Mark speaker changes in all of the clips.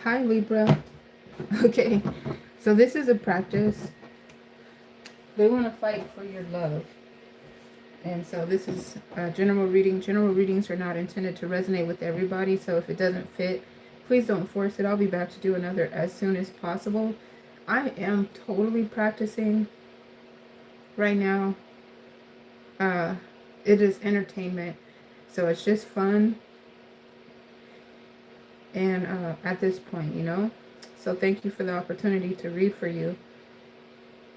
Speaker 1: Hi, Libra. Okay, so this is a practice. They want to fight for your love. And so this is a general reading. General readings are not intended to resonate with everybody. So if it doesn't fit, please don't force it. I'll be back to do another as soon as possible. I am totally practicing right now. Uh, it is entertainment. So it's just fun. And at this point, So thank you for the opportunity to read for you.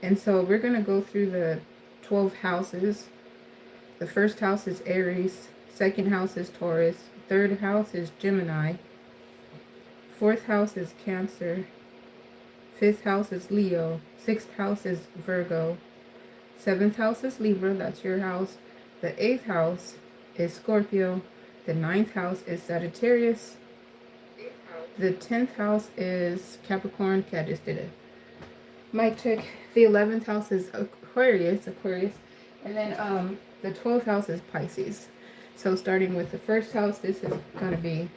Speaker 1: And so we're going to go through the 12 houses. The first house is Aries. Second house is Taurus. Third house is Gemini. Fourth house is Cancer. Fifth house is Leo. Sixth house is Virgo. Seventh house is Libra. That's your house. The eighth house is Scorpio. The ninth house is Sagittarius. The 10th house is Capricorn. Okay, I just did it. Mic check. The 11th house is Aquarius. And then the 12th house is Pisces. So starting with the first house, this is going to be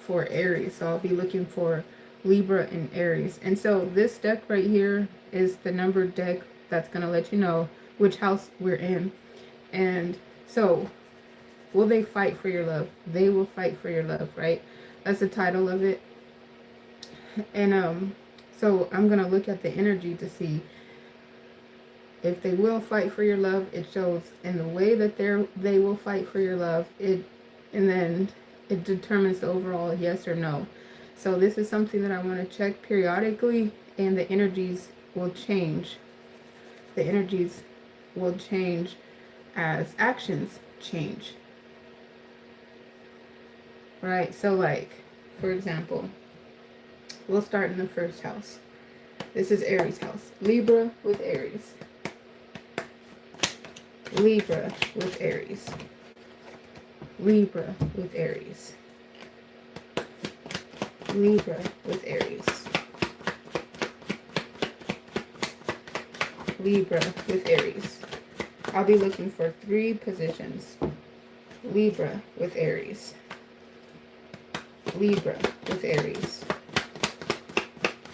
Speaker 1: for Aries. So I'll be looking for Libra and Aries. And so this deck right here is the numbered deck that's going to let you know which house we're in. And so, will they fight for your love? They will fight for your love, right? That's the title of it. And so I'm going to look at the energy to see if they will fight for your love. It shows in the way that they will fight for your love. And then it determines the overall yes or no. So this is something that I want to check periodically, and the energies will change. The energies will change as actions change. Right? So like, for example, we'll start in the first house. This is Aries house. Libra with Aries. Libra with Aries. Libra with Aries. Libra with Aries. Libra with Aries. I'll be looking for 3 positions. Libra with Aries. Libra with Aries.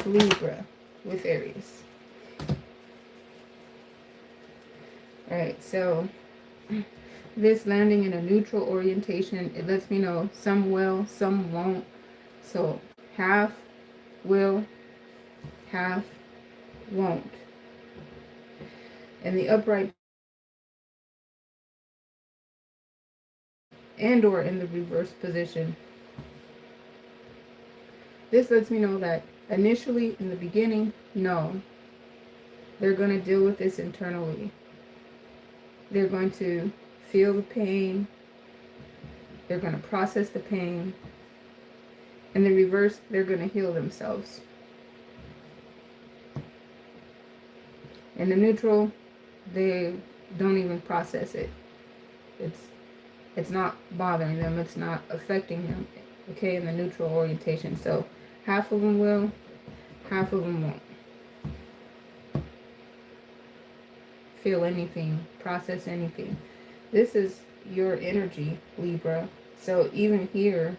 Speaker 1: Libra with Aries. Alright, so this landing in a neutral orientation, it lets me know some will, some won't. So half will, half won't. And the upright and or in the reverse position. This lets me know that initially, in the beginning, no. They're going to deal with this internally. They're going to feel the pain. They're going to process the pain. In the reverse, they're going to heal themselves. In the neutral, they don't even process it. It's not bothering them. It's not affecting them. Okay, in the neutral orientation. So half of them will, half of them won't. Feel anything, process anything. This is your energy, Libra. So even here,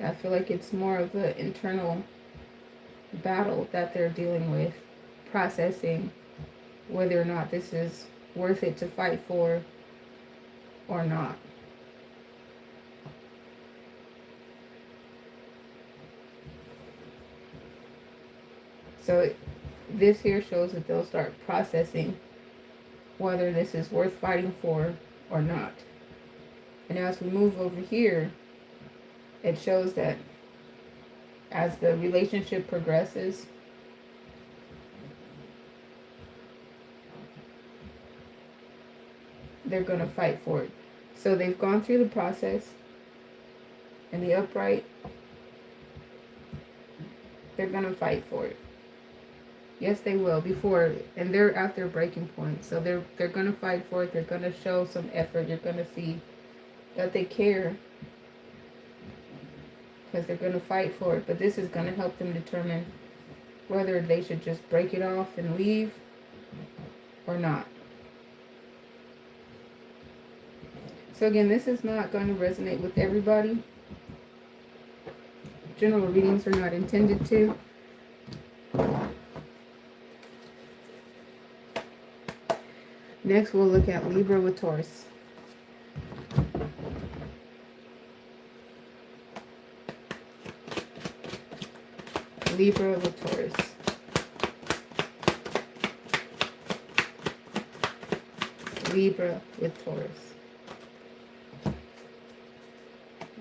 Speaker 1: I feel like it's more of an internal battle that they're dealing with, processing whether or not this is worth it to fight for or not. So this here shows that they'll start processing whether this is worth fighting for or not. And as we move over here, it shows that as the relationship progresses, they're going to fight for it. So they've gone through the process. In the upright, they're going to fight for it. Yes, they will before, and they're at their breaking point. So they're going to fight for it. They're going to show some effort. You're going to see that they care because they're going to fight for it. But this is going to help them determine whether they should just break it off and leave or not. So again, this is not going to resonate with everybody. general readings are not intended to. Next, we'll look at Libra with Taurus. Libra with Taurus. Libra with Taurus.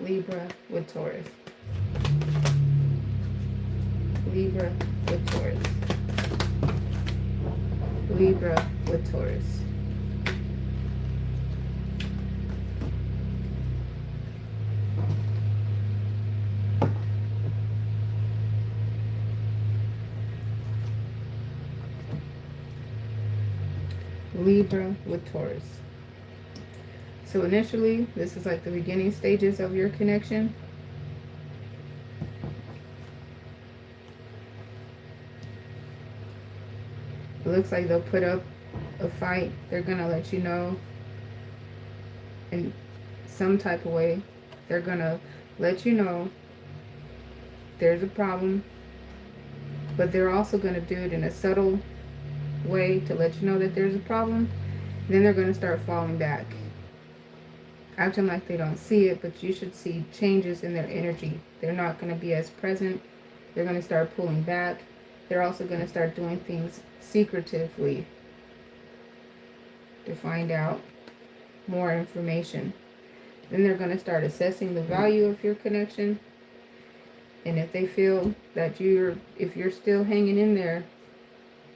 Speaker 1: Libra with Taurus. Libra with Taurus. Libra with Taurus. Libra with Taurus. So initially, this is like the beginning stages of your connection. It looks like they'll put up a fight. They're going to let you know in some type of way. They're going to let you know there's a problem, but they're also going to do it in a subtle way to let you know that there's a problem. Then they're going to start falling back, acting like they don't see it, but you should see changes in their energy. They're not going to be as present. They're going to start pulling back. They're also going to start doing things secretively to find out more information. Then they're going to start assessing the value of your connection. And if they feel that if you're still hanging in there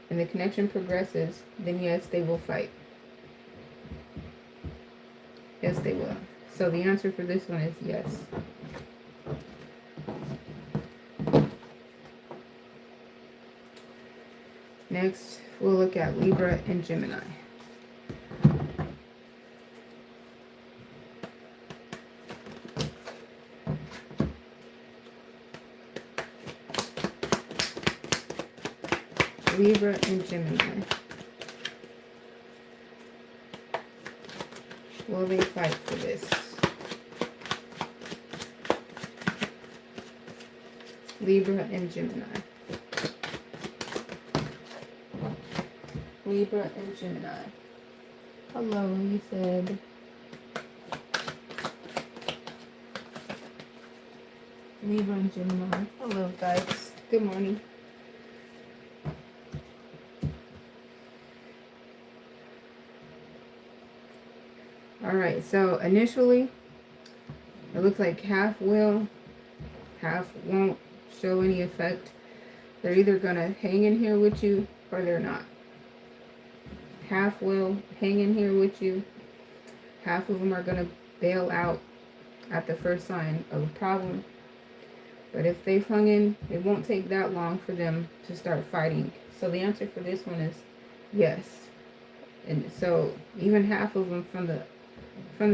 Speaker 1: and the connection progresses, then yes, they will fight. Yes, they will. So the answer for this one is yes. Next, we'll look at Libra and Gemini. Libra and Gemini. Will they fight for this? Libra and Gemini. Libra and Gemini. Hello, he said. Libra and Gemini. Hello, guys. Good morning. Alright, so initially, it looks like half will, half won't show any effect. They're either going to hang in here with you or they're not. Half will hang in here with you. Half of them are going to bail out at the first sign of a problem. But if they've hung in, it won't take that long for them to start fighting. So the answer for this one is yes. And so even half of them from the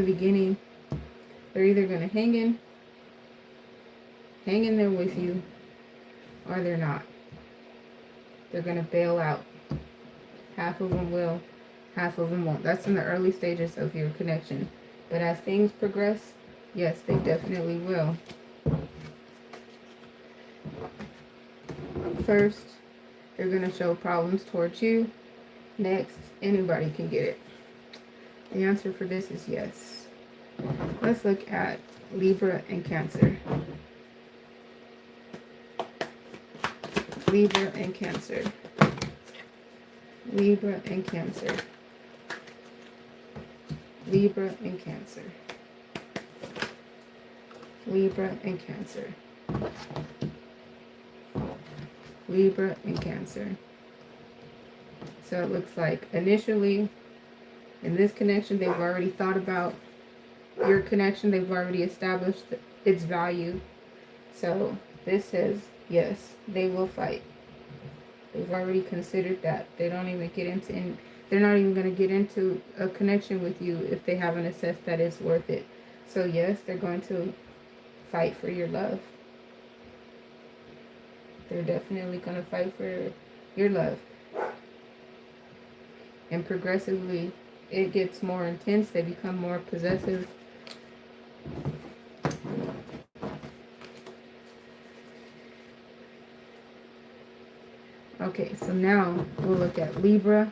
Speaker 1: beginning, they're either going to hang in there with you, or they're not. They're going to bail out. Half of them will, half of them won't. That's in the early stages of your connection. But as things progress, yes, they definitely will. First, they're going to show problems towards you. Next, anybody can get it. The answer for this is yes. Let's look at Libra and Cancer. Libra and Cancer. Libra and Cancer. Libra and Cancer. Libra and Cancer. Libra and Cancer. So it looks like initially in this connection, they've already thought about your connection. They've already established its value. So this says, yes, they will fight. They've already considered that. They don't even get into, they're not even going to get into a connection with you if they haven't assessed that it's worth it. So yes, they're going to fight for your love. They're definitely going to fight for your love. And progressively, it gets more intense. They become more possessive. Okay, so now we'll look at Libra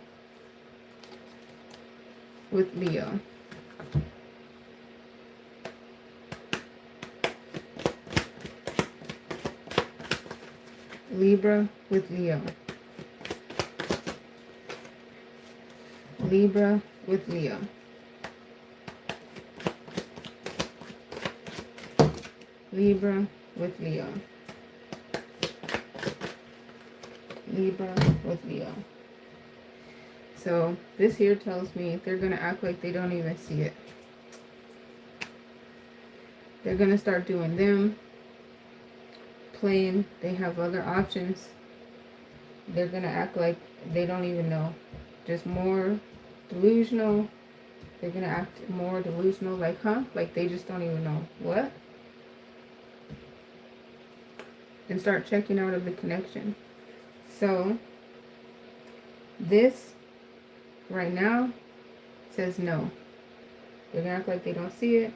Speaker 1: with Leo. Libra with Leo. Libra with Leo. Libra with Leo. Libra with Leo. So this here tells me they're going to act like they don't even see it. They're going to start doing them, playing. They have other options. They're going to act like they don't even know. Just more delusional. They're going to act more delusional, like, huh? Like they just don't even know. What? And start checking out of the connection. So this right now says no. They're gonna act like they don't see it.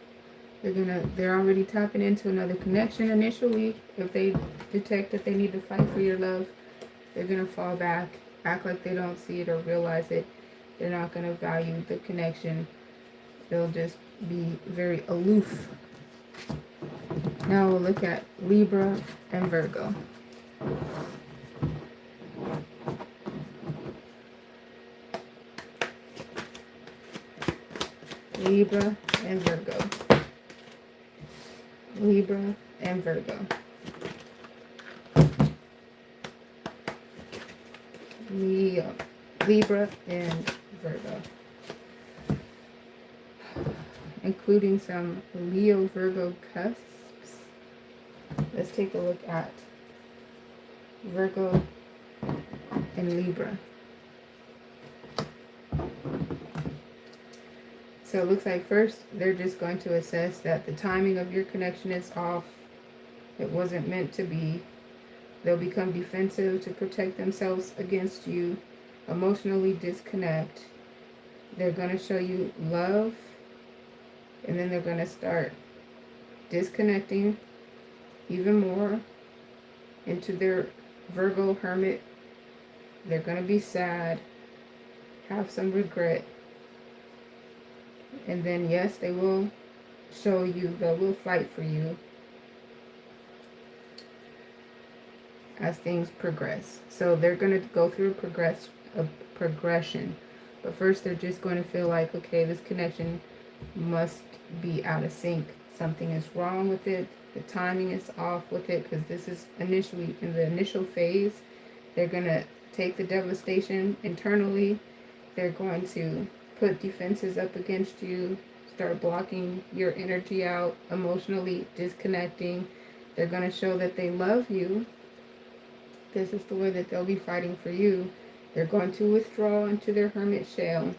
Speaker 1: They're already tapping into another connection initially. If they detect that they need to fight for your love, they're gonna fall back, act like they don't see it or realize it. They're not gonna value the connection. They'll just be very aloof. Now we'll look at Libra and Virgo. Libra and Virgo. Libra and Virgo. Libra and Virgo. Including some Leo-Virgo cusps. Let's take a look at Virgo and Libra. So it looks like first they're just going to assess that the timing of your connection is off. It wasn't meant to be. They'll become defensive to protect themselves against you. Emotionally disconnect. They're going to show you love. And then they're going to start disconnecting even more into their Virgo hermit. They're going to be sad. Have some regret. And then, yes, they will show you, they will fight for you as things progress. So they're going to go through a progression. But first, they're just going to feel like, okay, this connection must be out of sync. Something is wrong with it. The timing is off with it because this is initially in the initial phase. They're going to take the devastation internally. They're going to put defenses up against you, start blocking your energy out, emotionally disconnecting. They're going to show that they love you. This is the way that they'll be fighting for you. They're going to withdraw into their hermit shell.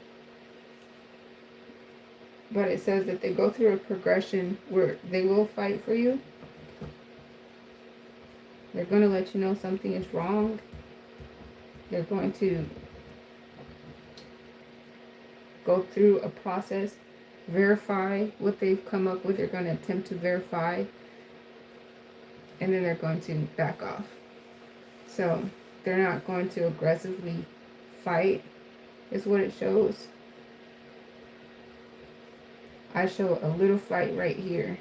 Speaker 1: But it says that they go through a progression where they will fight for you. They're going to let you know something is wrong. They're going to go through a process, verify what they've come up with. They're going to attempt to verify, and then they're going to back off. So they're not going to aggressively fight, is what it shows. I show a little fight right here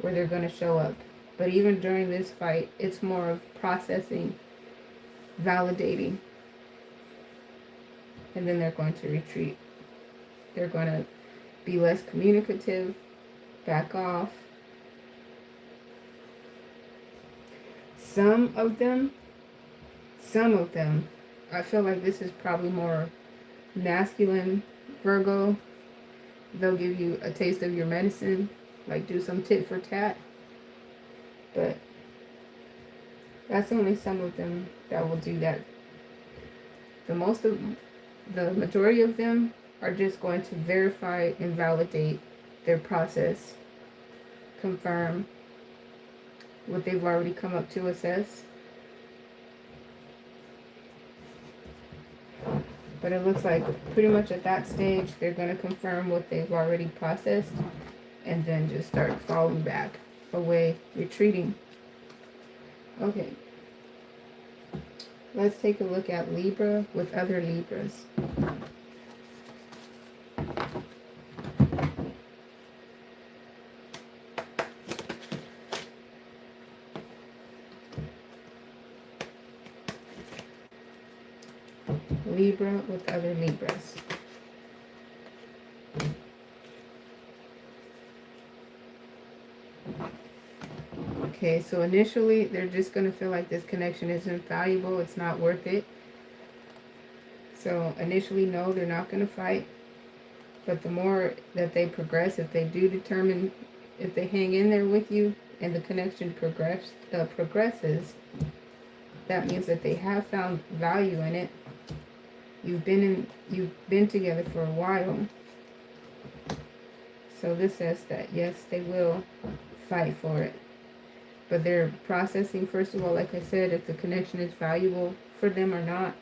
Speaker 1: where they're going to show up. But even during this fight, it's more of processing, validating. And then they're going to retreat. They're going to be less communicative, back off. Some of them, I feel like this is probably more masculine Virgo. They'll give you a taste of your medicine, like do some tit for tat. But that's only some of them that will do that. The majority of them are just going to verify and validate their process, confirm what they've already come up to assess. But it looks like pretty much at that stage, they're going to confirm what they've already processed and then just start falling back, away, retreating. Okay. let's take a look at Libra with other Libras. Libra with other Libras. Okay, so initially they're just going to feel like this connection isn't valuable. It's not worth it. So initially, no, they're not going to fight. But the more that they progress, if they do determine, if they hang in there with you and the connection progresses, that means that they have found value in it. You've been together for a while. So this says that yes, they will fight for it. But they're processing, first of all, like I said, if the connection is valuable for them or not.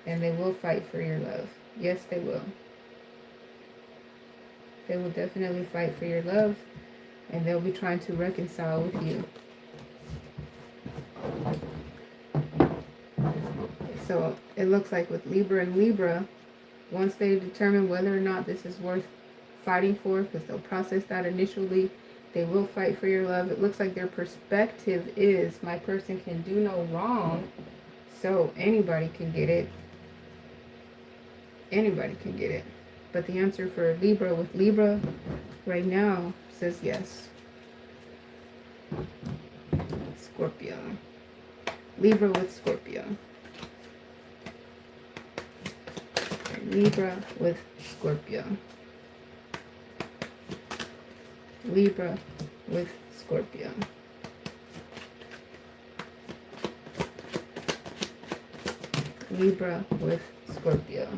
Speaker 1: And they will fight for your love. Yes, they will. They will definitely fight for your love. And they'll be trying to reconcile with you. So it looks like with Libra and Libra, once they determine whether or not this is worth fighting for, because they'll process that initially, they will fight for your love. It looks like their perspective is, my person can do no wrong, so anybody can get it. Anybody can get it. But the answer for Libra with Libra right now says yes. Scorpio. Libra with Scorpio. Libra with Scorpio. Libra with Scorpio. Libra with Scorpio.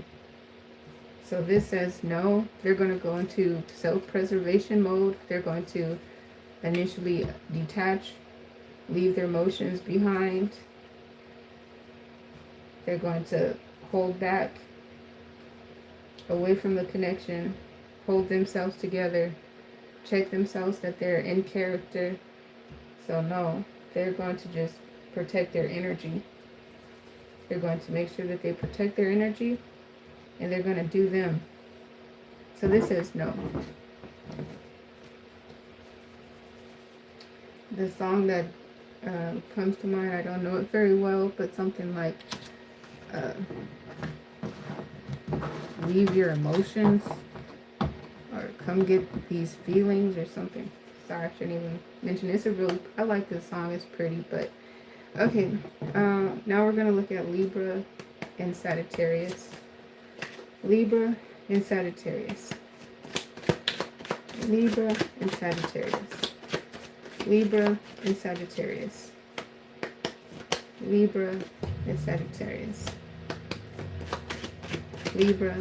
Speaker 1: So this says no, they're going to go into self-preservation mode. They're going to initially detach, leave their emotions behind. They're going to hold back, away from the connection, hold themselves together, check themselves that they're in character. So no, they're going to just protect their energy. They're going to make sure that they protect their energy, and they're going to do them. So this says no. The song that comes to mind, I don't know it very well, but something like leave your emotions, or come get these feelings, or something. Sorry, I shouldn't even mention it. It's a really, I like this song, it's pretty. But okay, now we're going to look at Libra and Sagittarius. Libra and Sagittarius. Libra and Sagittarius. Libra and Sagittarius. Libra and Sagittarius. Libra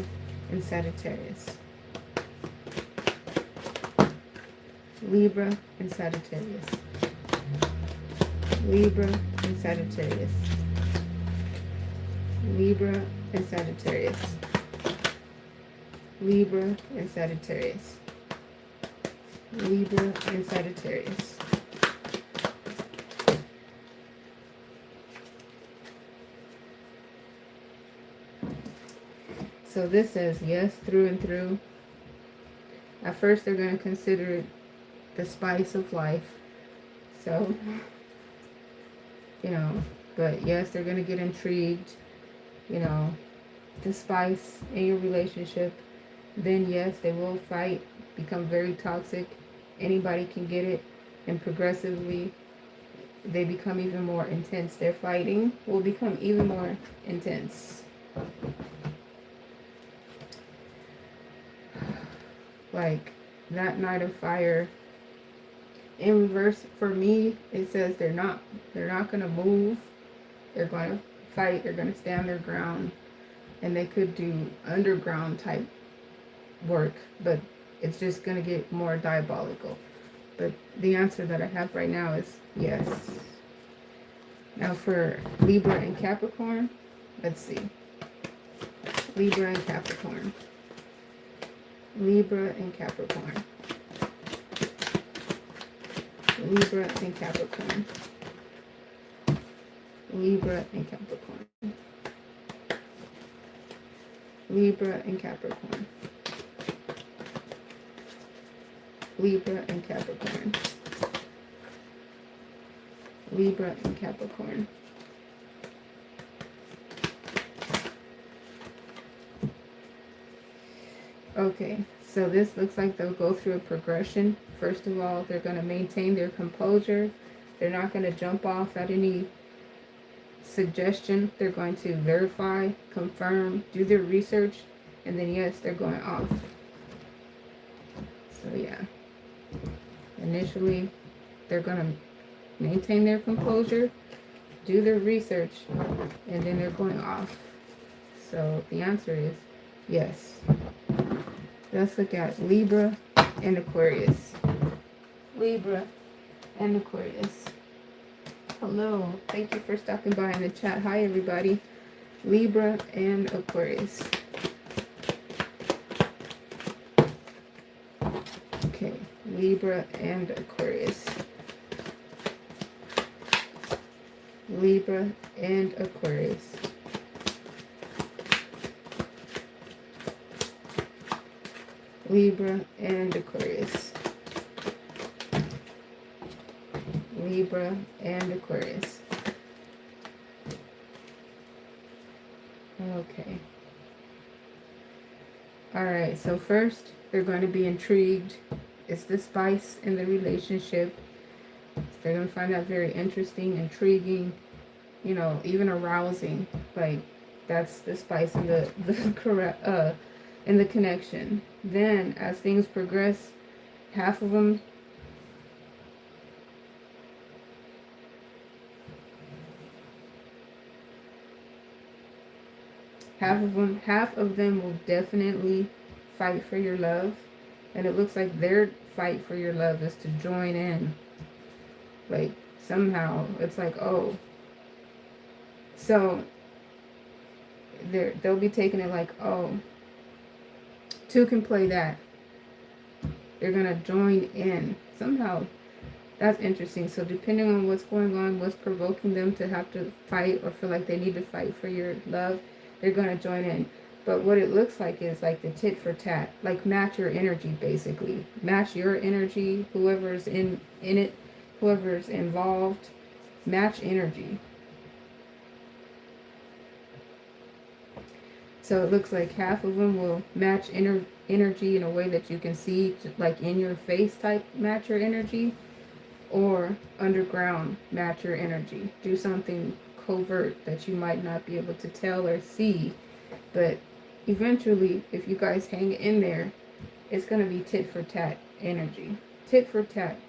Speaker 1: and Sagittarius. Libra and Sagittarius. Libra and Sagittarius. Libra and Sagittarius. Libra and Sagittarius. Libra and Sagittarius. So this says yes through and through. At first they're going to consider it the spice of life. So, but yes, they're going to get intrigued, the spice in your relationship. Then yes, they will fight, become very toxic. Anybody can get it. And progressively, they become even more intense. Their fighting will become even more intense. Like that Knight of Fire in reverse, for me, it says they're not going to move. They're going to fight. They're going to stand their ground. And they could do underground type work, but it's just going to get more diabolical. But the answer that I have right now is yes. Now for Libra and Capricorn, let's see. Libra and Capricorn. Libra and Capricorn. Libra and Capricorn. Libra and Capricorn. Libra and Capricorn. Libra and Capricorn. Libra and Capricorn. Okay, so this looks like they'll go through a progression. First of all, they're going to maintain their composure. They're not going to jump off at any suggestion. They're going to verify, confirm, do their research, and then yes, they're going off. So yeah, initially they're going to maintain their composure, do their research, and then they're going off. So the answer is yes. Let's look at Libra and Aquarius. Libra and Aquarius. Hello. Thank you for stopping by in the chat. Hi, everybody. Libra and Aquarius. Okay. Libra and Aquarius. Libra and Aquarius. Libra and Aquarius. Libra and Aquarius. Okay. Alright, so first, they're going to be intrigued. It's the spice in the relationship. They're going to find that very interesting, intriguing, you know, even arousing. Like, that's the spice in in the connection. Then, as things progress, half of them half of them will definitely fight for your love. And it looks like their fight for your love is to join in. Like, somehow, it's like, oh. So, they'll be taking it like, oh, two can play that. They're going to join in. Somehow, that's interesting. So, depending on what's going on, what's provoking them to have to fight or feel like they need to fight for your love, they're going to join in. But what it looks like is like the tit for tat. Like, match your energy, basically. Match your energy. Whoever's in it, whoever's involved, match energy. So it looks like half of them will match energy in a way that you can see, like in your face type, match your energy, or underground, match your energy. Do something covert that you might not be able to tell or see, but eventually, if you guys hang in there, it's going to be tit for tat energy. Tit for tat.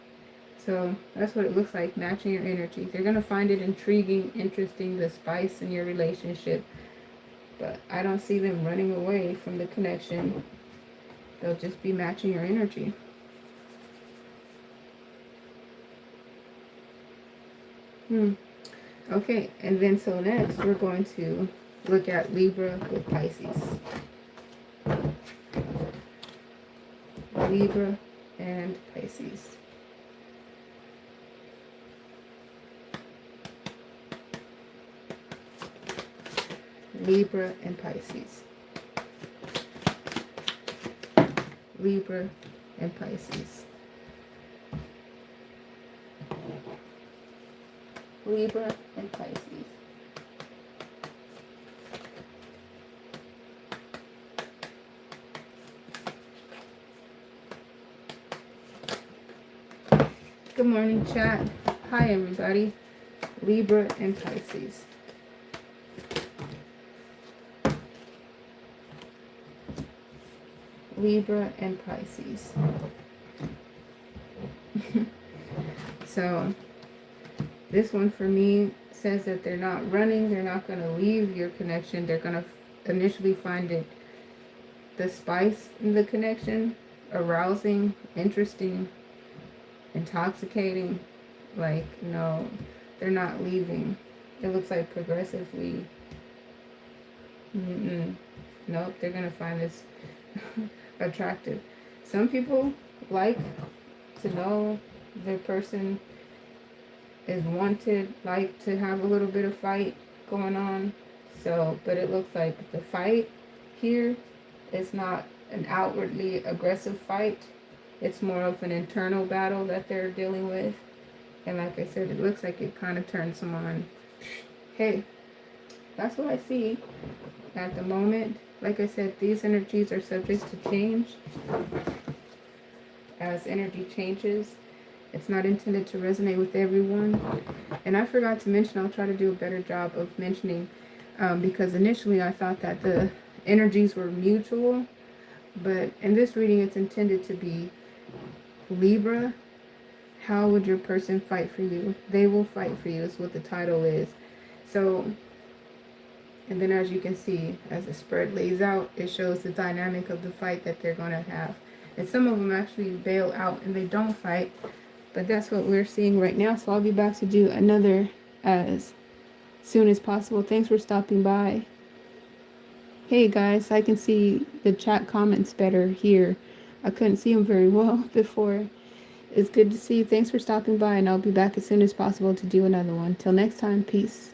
Speaker 1: So that's what it looks like, matching your energy. They're going to find it intriguing, interesting, the spice in your relationship. But I don't see them running away from the connection. They'll just be matching your energy. Okay, and then so next we're going to look at Libra with Pisces. Libra and Pisces. Libra and Pisces. Libra and Pisces. Libra and Pisces. Good morning, chat. Hi, everybody. Libra and Pisces. Libra and Pisces. So this one for me says that they're not running, they're not going to leave your connection. They're going to initially find it, the spice in the connection, arousing, interesting, intoxicating. Like, no, they're not leaving. It looks like progressively. Nope, they're going to find this attractive. Some people like to know their person is wanted, like to have a little bit of fight going on. So, but it looks like the fight here is not an outwardly aggressive fight. It's more of an internal battle that they're dealing with. And like I said, it looks like it kind of turns them on. Hey, that's what I see at the moment. Like I said, these energies are subject to change. As energy changes, it's not intended to resonate with everyone. And I forgot to mention, I'll try to do a better job of mentioning, because initially I thought that the energies were mutual, but in this reading it's intended to be Libra. How would your person fight for you? They will fight for you is what the title is. So, and then as you can see, as the spread lays out, it shows the dynamic of the fight that they're going to have. And some of them actually bail out and they don't fight. But that's what we're seeing right now. So I'll be back to do another as soon as possible. Thanks for stopping by. Hey guys, I can see the chat comments better here. I couldn't see them very well before. It's good to see you. Thanks for stopping by, and I'll be back as soon as possible to do another one. Till next time, peace.